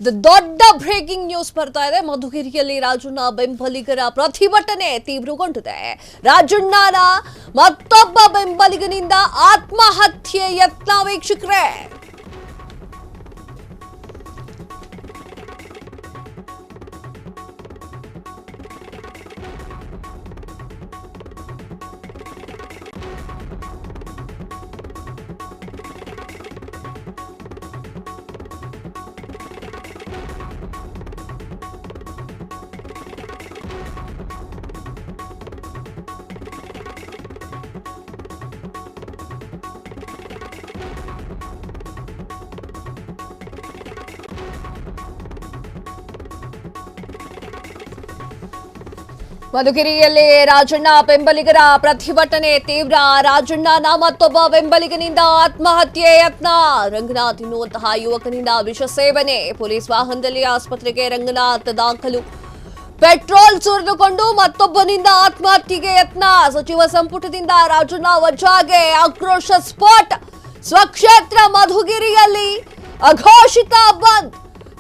ದೊಡ್ಡ breaking news ಬರ್ತಾ ಇದೆ. ಮಧುಗಿರಿಯಲ್ಲಿ ರಾಜಣ್ಣ ಬೆಂಬಲಿಗರ ಪ್ರತಿಭಟನೆ ತೀವ್ರಗೊಂಡಿದೆ. ರಾಜಣ್ಣನ ಮತ್ತೊಬ್ಬ ಬೆಂಬಲಿಗನಿಂದ ಆತ್ಮಹತ್ಯೆ ಯತ್ನ. ವೀಕ್ಷಕರೇ, ಮಧುಗಿರಿಯಲ್ಲಿ ರಾಜಣ್ಣ ಬೆಂಬಲಿಗರ ಪ್ರತಿಭಟನೆ ತೀವ್ರ. ರಾಜಣ್ಣನ ಮತ್ತೊಬ್ಬ ಬೆಂಬಲಿಗನಿಂದ ಆತ್ಮಹತ್ಯೆ ಯತ್ನ. ರಂಗನಾಥ್ ಎನ್ನುವಂತಹ ಯುವಕನಿಂದ ವಿಷ ಸೇವನೆ. ಪೊಲೀಸ್ ವಾಹನದಲ್ಲಿ ಆಸ್ಪತ್ರೆಗೆ ರಂಗನಾಥ್ ದಾಖಲು. ಪೆಟ್ರೋಲ್ ಸುರಿದುಕೊಂಡು ಮತ್ತೊಬ್ಬನಿಂದ ಆತ್ಮಹತ್ಯೆಗೆ ಯತ್ನ. ಸಚಿವ ಸಂಪುಟದಿಂದ ರಾಜಣ್ಣ ವಜಾಗೆ ಆಕ್ರೋಶ ಸ್ಫೋಟ. ಸ್ವಕ್ಷೇತ್ರ ಮಧುಗಿರಿಯಲ್ಲಿ ಅಘೋಷಿತ ಬಂದ್.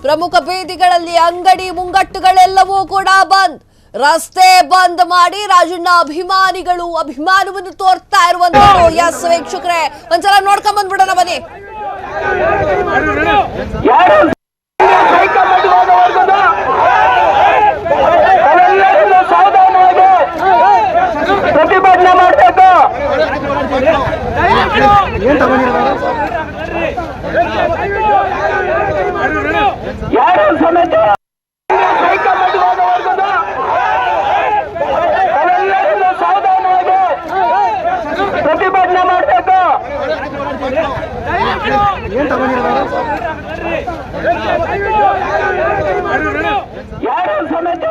ಪ್ರಮುಖ ಬೀದಿಗಳಲ್ಲಿ ಅಂಗಡಿ ಮುಂಗಟ್ಟುಗಳೆಲ್ಲವೂ ಕೂಡ ಬಂದ್. ರಸ್ತೆ ಬಂದ್ ಮಾಡಿ ರಾಜಣ್ಣ ಅಭಿಮಾನವನ್ನು ತೋರ್ತಾ ಇರುವಂತದ್ದು. ಎಸ್ ವೀಕ್ಷಕರೇ, ಒಂದ್ಸಲ ನೋಡ್ಕೊಂಡ್ ಬಂದ್ಬಿಡೋಣ ಬನ್ನಿ. ಪ್ರತಿಭಟನೆ ಮಾಡಬೇಕು. ಯಾರು ಸಮೇತ ಪ್ರತಿಭಟನೆ ಮಾಡಬೇಕು. ಯಾರು ಸಮೇತ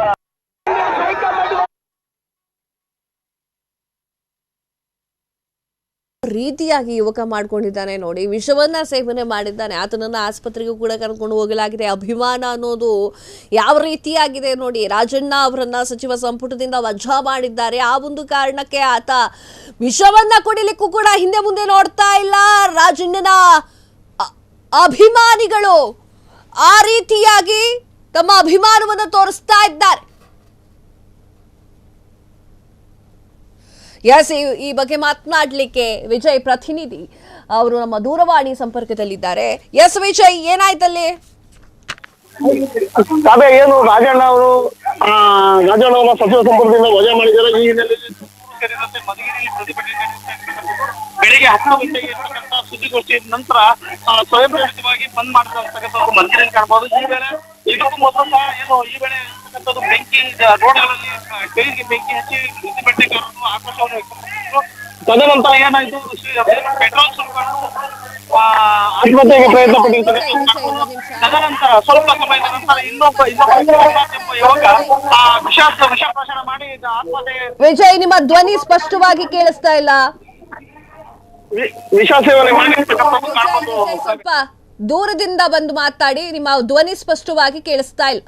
ರೀತಿಯಾಗಿ ಯುವಕ ಮಾಡ್ಕೊಂಡಿದ್ದಾನೆ ನೋಡಿ. ವಿಷವನ್ನ ಸೇವನೆ ಮಾಡಿದ್ದಾನೆ. ಆತನನ್ನ ಆಸ್ಪತ್ರೆಗೂ ಕೂಡ ಕರ್ಕೊಂಡು ಹೋಗಲಾಗಿದೆ. ಅಭಿಮಾನ ಅನ್ನೋದು ಯಾವ ರೀತಿಯಾಗಿದೆ ನೋಡಿ. ರಾಜಣ್ಣ ಅವರನ್ನ ಸಚಿವ ಸಂಪುಟದಿಂದ ವಜಾ ಮಾಡಿದ್ದಾರೆ. ಆ ಒಂದು ಕಾರಣಕ್ಕೆ ಆತ ವಿಷವನ್ನ ಕುಡಿಲಿಕ್ಕೂ ಕೂಡ ಹಿಂದೆ ಮುಂದೆ ನೋಡ್ತಾ ಇಲ್ಲ. ರಾಜಣ್ಣನ ಅಭಿಮಾನಿಗಳು ಆ ರೀತಿಯಾಗಿ ತಮ್ಮ ಅಭಿಮಾನವನ್ನು ತೋರಿಸ್ತಾ ಇದ್ದಾರೆ. ಎಸ್, ಈ ಬಗ್ಗೆ ಮಾತನಾಡಲಿಕ್ಕೆ ವಿಜಯ್ ಪ್ರತಿನಿಧಿ ಅವರು ನಮ್ಮ ದೂರವಾಣಿ ಸಂಪರ್ಕದಲ್ಲಿದ್ದಾರೆ. ಎಸ್ ವಿಜಯ್, ಏನಾಯ್ತಲ್ಲಿ? ಏನು ರಾಜಣ್ಣ ಅವರು ಸಚಿವ ಸಂಪುಟದಿಂದ ವಜಾ ಮಾಡಿದ್ದಾರೆ. ಈ ಹಿನ್ನೆಲೆಯಲ್ಲಿ ಮಧುಗಿರಿಯಲ್ಲಿ ಪ್ರತಿಭಟನೆ ಬೆಳಿಗ್ಗೆ 10 ಗಂಟೆಗೆ ಇರ್ತಕ್ಕಂಥ ಸುದ್ದಿಗೋಷ್ಠಿ ನಂತರ ಸ್ವಯಂ ಪ್ರೇರಿತವಾಗಿ ಬಂದ್ ಮಾಡ್ತಕ್ಕಂಥದ್ದು ಮಧುಗಿರಿಯಲ್ಲಿ ಕಾಣಬಹುದು. ಈ ವೇಳೆ ಇದಕ್ಕೂ ಮೊದಲು ಏನು ಈ ವೇಳೆ ಇರ್ತಕ್ಕಂಥದ್ದು ಬೆಂಕಿ ರೋಡ್ಗಳಲ್ಲಿ ಕೈಗೆ ಬೆಂಕಿ ಹಚ್ಚಿ ಪ್ರತಿಭಟನೆಗಾರರು ಆಕ್ರೋಶವನ್ನು ವ್ಯಕ್ತಪಡಿಸಿದ್ರು. ತದನಂತರ ಏನಾಯ್ತು, ಪೆಟ್ರೋಲ್ ಸುರಿಕೊಂಡು ಆತ್ಮಹತ್ಯೆಗೆ ಪ್ರಯತ್ನ ಪಟ್ಟಿರ್ತಾರೆ. ತದನಂತರ ಸ್ವಲ್ಪ ಸಮಯದ ನಂತರ ಇನ್ನೊಬ್ಬ ಯುವಕ ವಿಷಾಪ್ರಾಶನ ಮಾಡಿ ಆತ್ಮಹತ್ಯೆ. ವಿಜಯ್, ನಿಮ್ಮ ಧ್ವನಿ ಸ್ಪಷ್ಟವಾಗಿ ಕೇಳಿಸ್ತಾ ಇಲ್ಲ. ವಿಷ ಸೇವನೆ ಮಾಡಿ ಸ್ವಲ್ಪ ದೂರದಿಂದ ಬಂದು ಮಾತಾಡಿ. ನಿಮ್ಮ ಧ್ವನಿ ಸ್ಪಷ್ಟವಾಗಿ ಕೇಳಿಸ್ತಾ ಇಲ್ಲ.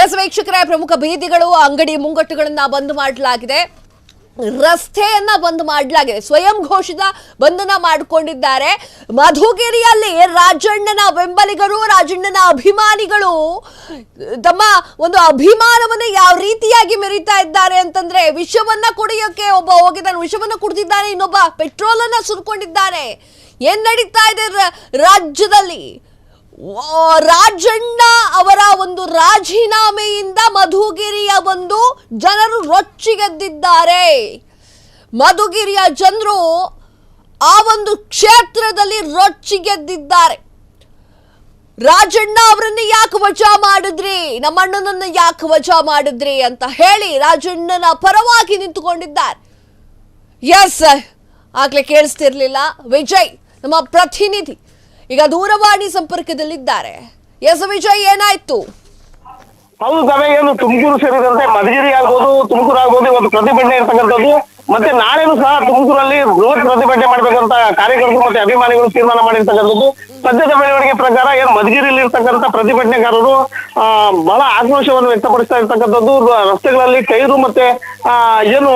ಎಸ್ ವೀಕ್ಷಕರೇ, ಪ್ರಮುಖ ಬೀದಿಗಳು ಅಂಗಡಿ ಮುಂಗಟ್ಟುಗಳನ್ನ ಬಂದ್ ಮಾಡಲಾಗಿದೆ. ರಸ್ತೆಯನ್ನ ಬಂದ್ ಮಾಡಲಾಗಿದೆ. ಸ್ವಯಂ ಘೋಷಿತ ಬಂಧನ ಮಾಡಿಕೊಂಡಿದ್ದಾರೆ. ಮಧುಗಿರಿಯಲ್ಲಿ ರಾಜಣ್ಣನ ಬೆಂಬಲಿಗರು, ರಾಜಣ್ಣನ ಅಭಿಮಾನಿಗಳು ತಮ್ಮ ಒಂದು ಅಭಿಮಾನವನ್ನ ಯಾವ ರೀತಿಯಾಗಿ ಮೆರೀತಾ ಇದ್ದಾರೆ ಅಂತಂದ್ರೆ, ವಿಷವನ್ನ ಕುಡಿಯೋಕೆ ಒಬ್ಬ ಹೋಗಿದ್ದಾನೆ, ವಿಷವನ್ನ ಕುಡಿದಿದ್ದಾನೆ, ಇನ್ನೊಬ್ಬ ಪೆಟ್ರೋಲ್ ಅನ್ನ ಸುರ್ಕೊಂಡಿದ್ದಾನೆ. ಏನ್ ನಡೀತಾ ಇದೆ ರಾಜ್ಯದಲ್ಲಿ? ರಾಜಣ್ಣ ಅವರ ಒಂದು ರಾಜೀನಾಮೆಯಿಂದ ಮಧುಗಿರಿಯ ಒಂದು ಜನರು ರೊಚ್ಚಿಗೆದ್ದಿದ್ದಾರೆ. ಮಧುಗಿರಿಯ ಜನರು ಆ ಒಂದು ಕ್ಷೇತ್ರದಲ್ಲಿ ರೊಚ್ಚಿಗೆದ್ದಿದ್ದಾರೆ. ರಾಜಣ್ಣ ಅವರನ್ನ ಯಾಕೆ ವಜಾ ಮಾಡಿದ್ರಿ, ನಮ್ಮ ಅಣ್ಣನನ್ನ ಯಾಕೆ ವಜಾ ಮಾಡಿದ್ರಿ ಅಂತ ಹೇಳಿ ರಾಜಣ್ಣನ ಪರವಾಗಿ ನಿಂತುಕೊಂಡಿದ್ದಾರೆ. ಎಸ್, ಆಗ್ಲೇ ಕೇಳಿಸ್ತಿರ್ಲಿಲ್ಲ. ವಿಜಯ್ ನಮ್ಮ ಪ್ರತಿನಿಧಿ ಈಗ ದೂರವಾಣಿ ಸಂಪರ್ಕದಲ್ಲಿದ್ದಾರೆ. ಎಸ್ ವಿಜಯ್, ಏನಾಯ್ತು? ಹೌದು, ಏನು ತುಮಕೂರು ಸೇರಿದಂತೆ ಮಧುಗಿರಿ ಆಗ್ಬೋದು, ತುಮಕೂರು ಆಗ್ಬೋದು, ಒಂದು ಪ್ರತಿಭಟನೆ ಇರ್ತಕ್ಕಂಥದ್ದು ಮತ್ತೆ ನಾಳೆನೂ ಸಹ ತುಮಕೂರಲ್ಲಿ ಬೃಹತ್ ಪ್ರತಿಭಟನೆ ಮಾಡ್ಬೇಕಂತ ಕಾರ್ಯಕರ್ತರು ಮತ್ತೆ ಅಭಿಮಾನಿಗಳು ತೀರ್ಮಾನ ಮಾಡಿರ್ತಕ್ಕಂಥದ್ದು. ಸದ್ಯದ ಬೆಳವಣಿಗೆ ಪ್ರಕಾರ ಏನು ಮಧುಗಿರಿಯಲ್ಲಿ ಇರ್ತಕ್ಕಂಥ ಪ್ರತಿಭಟನೆಗಾರರು ಬಹಳ ಆಕ್ರೋಶವನ್ನು ವ್ಯಕ್ತಪಡಿಸ್ತಾ ಇರ್ತಕ್ಕಂಥದ್ದು. ರಸ್ತೆಗಳಲ್ಲಿ ಟೈರು ಮತ್ತೆ ಏನು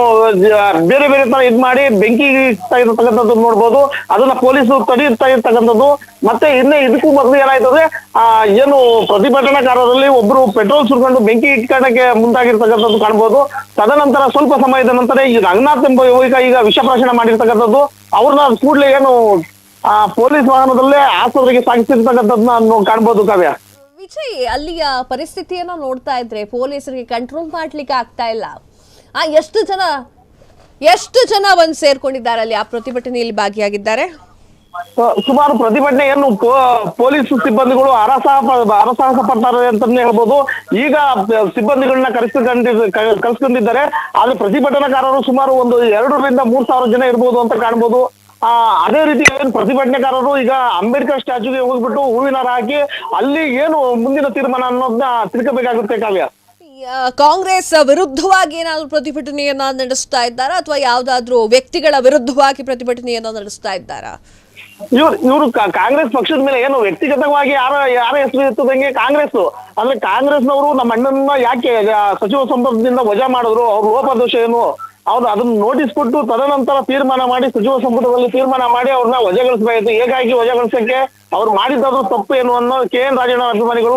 ಬೇರೆ ಬೇರೆ ತರ ಇದ್ ಮಾಡಿ ಬೆಂಕಿ ಇಡ್ತಾ ಇರ್ತಕ್ಕಂಥದ್ದು ನೋಡ್ಬೋದು. ಅದನ್ನ ಪೊಲೀಸರು ತಡೆಯುತ್ತಾ ಇರ್ತಕ್ಕಂಥದ್ದು. ಮತ್ತೆ ಇನ್ನೇ ಇದಕ್ಕೂ ಮೊದಲು ಏನಾಯ್ತಂದ್ರೆ ಏನು ಪ್ರತಿಭಟನಾಕಾರರಲ್ಲಿ ಒಬ್ರು ಪೆಟ್ರೋಲ್ ಸುರ್ಕೊಂಡು ಬೆಂಕಿ ಇಟ್ಕೊಳ್ಳಕ್ಕೆ ಮುಂದಾಗಿರ್ತಕ್ಕಂಥದ್ದು ಕಾಣ್ಬೋದು. ತದನಂತರ ಸ್ವಲ್ಪ ಸಮಯದ ನಂತರ ಈ ರಂಗನಾಥ್ ಎಂಬ ಯುವಕ ಈಗ ವಿಷಪ್ರಾಶನ ಮಾಡಿರ್ತಕ್ಕಂಥದ್ದು. ಅವ್ರನ್ನ ಕೂಡಲೇ ಏನು ಪೊಲೀಸ್ ವಾಹನದಲ್ಲೇ ಆಸ್ಪತ್ರೆಗೆ ಸಾಗಿಸಿರ್ತಕ್ಕಂಥದ್ದನ್ನ ಕಾಣ್ಬೋದು. ಕಾವ್ಯ, ವಿಜಯ್, ಅಲ್ಲಿಯ ಪರಿಸ್ಥಿತಿಯನ್ನ ನೋಡ್ತಾ ಇದ್ರೆ ಪೊಲೀಸರಿಗೆ ಕಂಟ್ರೋಲ್ ಮಾಡ್ಲಿಕ್ಕೆ ಆಗ್ತಾ ಇಲ್ಲ. ಎಷ್ಟು ಜನ ಬಂದು ಸೇರ್ಕೊಂಡಿದ್ದಾರೆ ಅಲ್ಲಿ ಆ ಪ್ರತಿಭಟನೆಯಲ್ಲಿ ಭಾಗಿಯಾಗಿದ್ದಾರೆ? ಸುಮಾರು ಪ್ರತಿಭಟನೆಯನ್ನು ಪೊಲೀಸ್ ಸಿಬ್ಬಂದಿಗಳು ಹರಸಾಹಸ ಪಡ್ತಾರೆ ಅಂತಾನೆ ಹೇಳ್ಬೋದು. ಈಗ ಸಿಬ್ಬಂದಿಗಳನ್ನ ಕರೆಸ್ಕೊಂಡಿದ್ದಾರೆ. ಆದ್ರೆ ಪ್ರತಿಭಟನಾಕಾರರು ಸುಮಾರು ಒಂದು 2,000-3,000 ಜನ ಇರ್ಬೋದು ಅಂತ ಕಾಣ್ಬೋದು. ಅದೇ ರೀತಿ ಏನು ಪ್ರತಿಭಟನೆಕಾರರು ಈಗ ಅಂಬೇಡ್ಕರ್ ಸ್ಟ್ಯಾಚ್ಯೂಗೆ ಹೋಗ್ಬಿಟ್ಟು ಹೂವಿನ ಹಾರ ಹಾಕಿ ಅಲ್ಲಿ ಏನು ಮುಂದಿನ ತೀರ್ಮಾನ ಅನ್ನೋದನ್ನ ತಿಳ್ಕೋಬೇಕಾಗುತ್ತೆ. ಕಾವ್ಯ, ಕಾಂಗ್ರೆಸ್ ವಿರುದ್ಧವಾಗಿ ಏನಾದ್ರು ಪ್ರತಿಭಟನೆಯನ್ನ ನಡೆಸ್ತಾ ಇದ್ದಾರಾ ಅಥವಾ ಯಾವ್ದಾದ್ರು ವ್ಯಕ್ತಿಗಳ ವಿರುದ್ಧವಾಗಿ ಪ್ರತಿಭಟನೆಯನ್ನ ನಡೆಸ್ತಾ ಇದ್ದಾರಾ? ಇವರು ಕಾಂಗ್ರೆಸ್ ಪಕ್ಷದ ಮೇಲೆ ಏನು ವ್ಯಕ್ತಿಗತವಾಗಿ ಯಾರ ಹೆಸರು ಇರ್ತದಂಗೆ ಕಾಂಗ್ರೆಸ್ನವರು ನಮ್ಮ ಅಣ್ಣನ ಯಾಕೆ ಸಚಿವ ಸಂಪುಟದಿಂದ ವಜಾ ಮಾಡಿದ್ರು, ಅವ್ರ ಲೋಪದೋಷ ಏನು, ಅವ್ರು ಅದನ್ನ ನೋಟಿಸ್ ಕೊಟ್ಟು ತದನಂತರ ತೀರ್ಮಾನ ಮಾಡಿ ಸಚಿವ ಸಂಪುಟದಲ್ಲಿ ತೀರ್ಮಾನ ಮಾಡಿ ಅವ್ರನ್ನ ವಜಾಗೊಳಿಸಬೇಕಾಯ್ತು. ಹೇಗಾಗಿ ವಜಾಗೊಳಿಸಕ್ಕೆ ಅವ್ರು ಮಾಡಿದ್ದಾದ್ರೂ ತಪ್ಪು ಏನು ಅನ್ನೋ KN ರಾಜಣ್ಣ ಅಭಿಮಾನಿಗಳು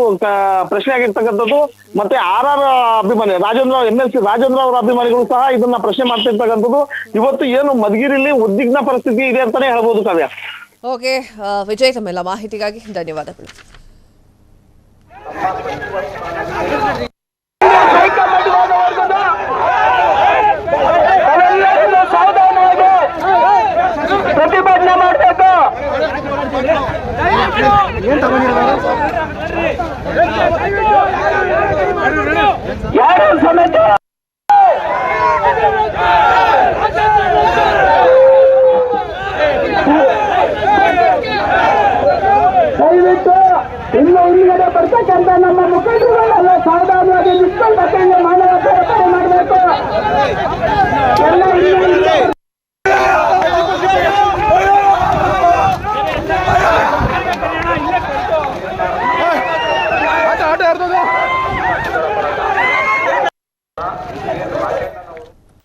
ಪ್ರಶ್ನೆ ಆಗಿರ್ತಕ್ಕಂಥದ್ದು. ಮತ್ತೆ RR ಅಭಿಮಾನಿ MLC ರಾಜೇಂದ್ರ ಅವರ ಅಭಿಮಾನಿಗಳು ಸಹ ಇದನ್ನ ಪ್ರಶ್ನೆ ಮಾಡ್ತಿರ್ತಕ್ಕಂಥದ್ದು. ಇವತ್ತು ಏನು ಮಧುಗಿರಿಯಲ್ಲಿ ಉದ್ವಿಗ್ನ ಪರಿಸ್ಥಿತಿ ಇದೆ ಅಂತಾನೆ ಹೇಳ್ಬೋದು. ಕಾವ್ಯ, ಓಕೆ ವಿಜಯ್, ತಮ್ಮೆಲ್ಲ ಮಾಹಿತಿಗಾಗಿ ಧನ್ಯವಾದಗಳು. ಪ್ರತಿಭಟನೆ ಮಾಡಬೇಕು. ಯಾರು ಸಮೇತ ದಯವಿಟ್ಟು ಇನ್ನು ಹಿಂದ್ಗಡೆ ಬರ್ತಕ್ಕಂಥ ನಮ್ಮ ಮುಖಂಡರುಗಳೆಲ್ಲ ಸಾವಧಾನವಾಗಿ ನಿಷ್ಕಲ್ಪತೆಯಿಂದ ಮಾನವ ಸೇರ್ಪಡೆ ಮಾಡಬೇಕು. ಎಲ್ಲ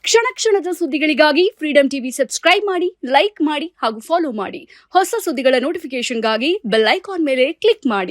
ಕ್ಷಣ ಕ್ಷಣದ ಸುದ್ದಿಗಳಿಗಾಗಿ ಫ್ರೀಡಂ ಟಿವಿ ಸಬ್ಸ್ಕ್ರೈಬ್ ಮಾಡಿ, ಲೈಕ್ ಮಾಡಿ ಹಾಗೂ ಫಾಲೋ ಮಾಡಿ. ಹೊಸ ಸುದ್ದಿಗಳ ನೋಟಿಫಿಕೇಶನ್ಗಾಗಿ ಬೆಲ್ ಐಕಾನ್ ಮೇಲೆ ಕ್ಲಿಕ್ ಮಾಡಿ.